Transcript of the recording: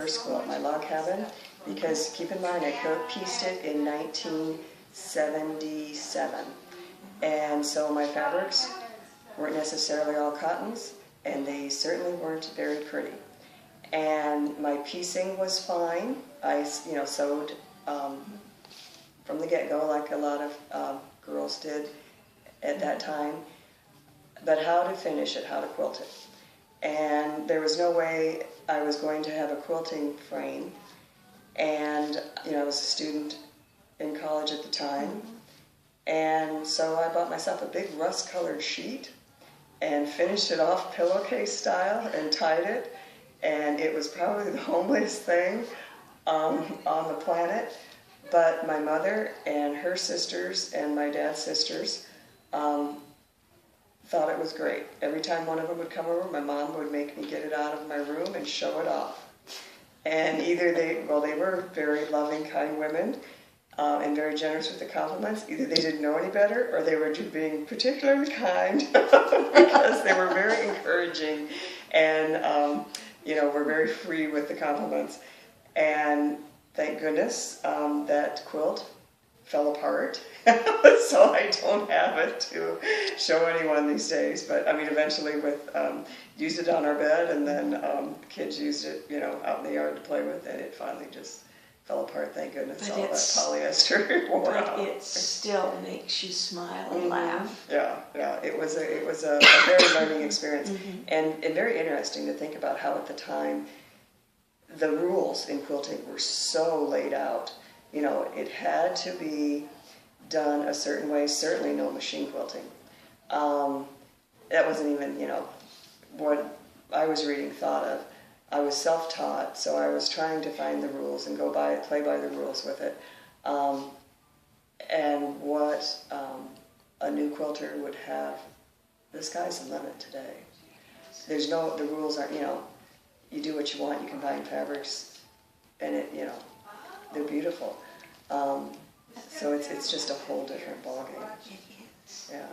first quilt, my log cabin, because keep in mind I pieced it in 1977, and so my fabrics weren't necessarily all cottons, and they certainly weren't very pretty. And my piecing was fine. I, sewed from the get-go like a lot of girls did at that time. But how to finish it, how to quilt it. And there was no way I was going to have a quilting frame. And, I was a student in college at the time. And so I bought myself a big rust-colored sheet and finished it off pillowcase style and tied it. And it was probably the homeliest thing on the planet. But my mother and her sisters and my dad's sisters thought it was great. Every time one of them would come over, my mom would make me get it out of my room and show it off. And either they were very loving, kind women and very generous with the compliments. Either they didn't know any better or they were just being particularly kind because they were very encouraging and, were very free with the compliments. And thank goodness that quilt fell apart, so I don't have it to show anyone these days. But I mean, eventually, used it on our bed, and then kids used it, out in the yard to play with, and it finally just fell apart. Thank goodness, but all that polyester wore out. But it still makes you smile and laugh. Yeah, it was a very learning experience, and very interesting to think about how at the time the rules in quilting were so laid out. It had to be done a certain way, certainly no machine quilting. That wasn't even, what I was reading thought of. I was self-taught, so I was trying to find the rules and play by the rules with it. And what a new quilter would have, the sky's the limit today. The rules aren't, you do what you want, you combine fabrics, and they're beautiful. So it's just a whole different ballgame. It is. Yeah.